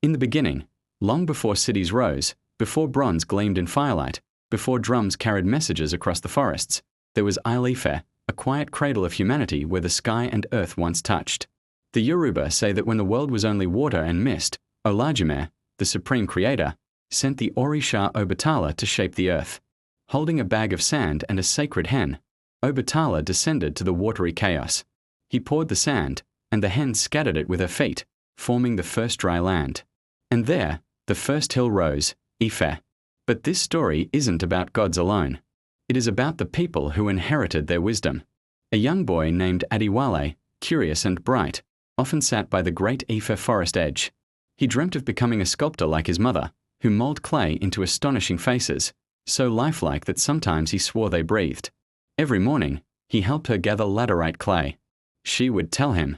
In the beginning, long before cities rose, before bronze gleamed in firelight, before drums carried messages across the forests, there was Ile-Ife, a quiet cradle of humanity where the sky and earth once touched. The Yoruba say that when the world was only water and mist, Olajime, the supreme creator, sent the Orisha Obatala to shape the earth. Holding a bag of sand and a sacred hen, Obatala descended to the watery chaos. He poured the sand, and the hen scattered it with her feet, forming the first dry land. And there, the first hill rose, Ife. But this story isn't about gods alone. It is about the people who inherited their wisdom. A young boy named Adewale, curious and bright, often sat by the great Ife forest edge. He dreamt of becoming a sculptor like his mother, who molded clay into astonishing faces, so lifelike that sometimes he swore they breathed. Every morning, he helped her gather laterite clay. She would tell him,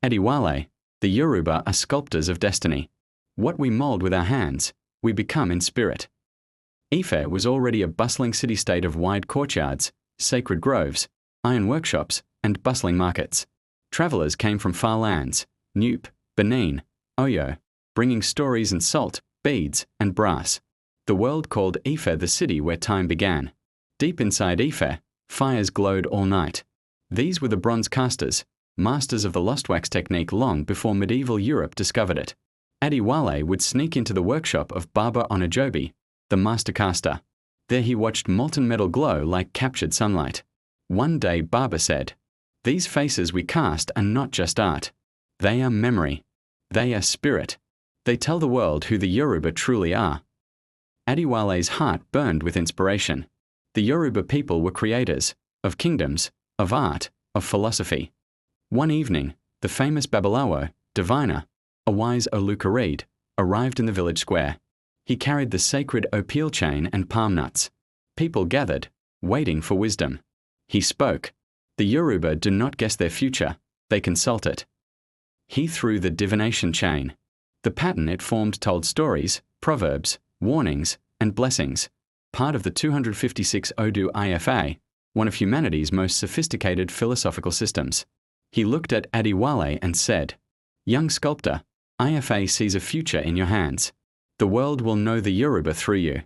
"Adewale, the Yoruba are sculptors of destiny. What we mold with our hands, we become in spirit." Ife was already a bustling city-state of wide courtyards, sacred groves, iron workshops, and bustling markets. Travelers came from far lands, Nupe, Benin, Oyo, bringing stories and salt, beads, and brass. The world called Ife the city where time began. Deep inside Ife, fires glowed all night. These were the bronze casters, masters of the lost wax technique long before medieval Europe discovered it. Adewale would sneak into the workshop of Baba Onajobi, the master caster. There he watched molten metal glow like captured sunlight. One day Baba said, "These faces we cast are not just art. They are memory. They are spirit. They tell the world who the Yoruba truly are." Adewale's heart burned with inspiration. The Yoruba people were creators, of kingdoms, of art, of philosophy. One evening, the famous Babalawo, diviner, a wise Oluka arrived in the village square. He carried the sacred opal chain and palm nuts. People gathered, waiting for wisdom. He spoke. The Yoruba do not guess their future, they consult it. He threw the divination chain. The pattern it formed told stories, proverbs, warnings, and blessings, part of the 256 Odu Ifa, one of humanity's most sophisticated philosophical systems. He looked at Adewale and said, "Young sculptor, Ifa sees a future in your hands. The world will know the Yoruba through you."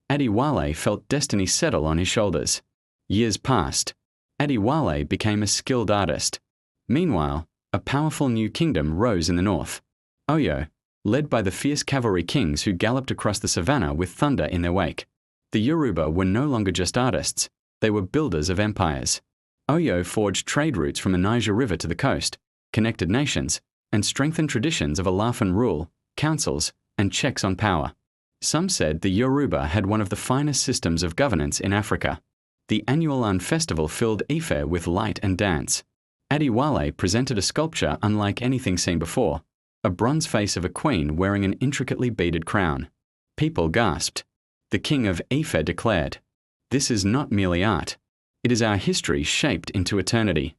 Adewale felt destiny settle on his shoulders. Years passed. Adewale became a skilled artist. Meanwhile, a powerful new kingdom rose in the north. Oyo, led by the fierce cavalry kings who galloped across the savannah with thunder in their wake. The Yoruba were no longer just artists, they were builders of empires. Oyo forged trade routes from the Niger River to the coast, connected nations, and strengthened traditions of Alafan rule, councils, and checks on power. Some said the Yoruba had one of the finest systems of governance in Africa. The annual An festival filled Ife with light and dance. Adewale presented a sculpture unlike anything seen before, a bronze face of a queen wearing an intricately beaded crown. People gasped. The king of Ife declared, "This is not merely art. It is our history shaped into eternity."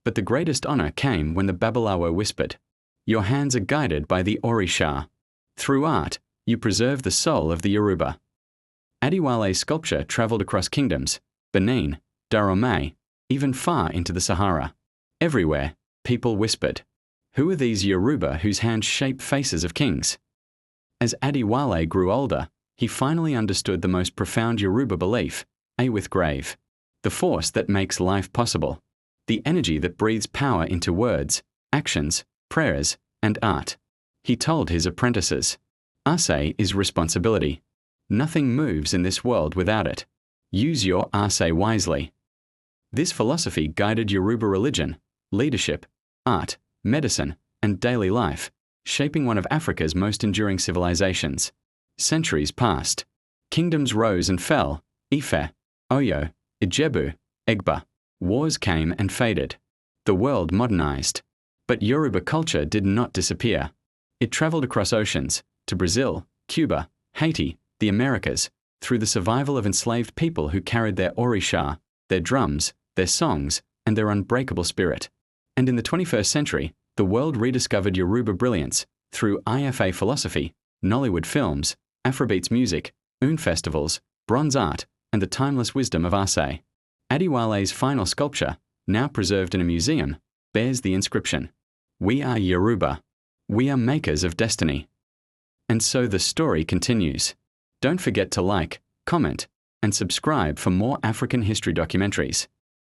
But the greatest honor came when the Babalawo whispered, "Your hands are guided by the Orisha. Through art, you preserve the soul of the Yoruba." Adewale's sculpture traveled across kingdoms, Benin, Dahomey, even far into the Sahara. Everywhere, people whispered, "Who are these Yoruba whose hands shape faces of kings?" As Adewale grew older, he finally understood the most profound Yoruba belief, A with grave, the force that makes life possible, the energy that breathes power into words, actions, prayers, and art. He told his apprentices, "Ase is responsibility. Nothing moves in this world without it. Use your Ase wisely." This philosophy guided Yoruba religion, leadership, art, medicine, and daily life, shaping one of Africa's most enduring civilizations. Centuries passed. Kingdoms rose and fell, Ife, Oyo, Ijebu, Egba. Wars came and faded. The world modernized. But Yoruba culture did not disappear. It traveled across oceans, to Brazil, Cuba, Haiti, the Americas, through the survival of enslaved people who carried their Orisha, their drums, their songs, and their unbreakable spirit. And in the 21st century, the world rediscovered Yoruba brilliance through Ifa philosophy, Nollywood films, Afrobeats music, Un festivals, bronze art, and the timeless wisdom of Ase. Adewale's final sculpture, now preserved in a museum, bears the inscription, "We are Yoruba. We are makers of destiny." And so the story continues. Don't forget to like, comment, and subscribe for more African history documentaries.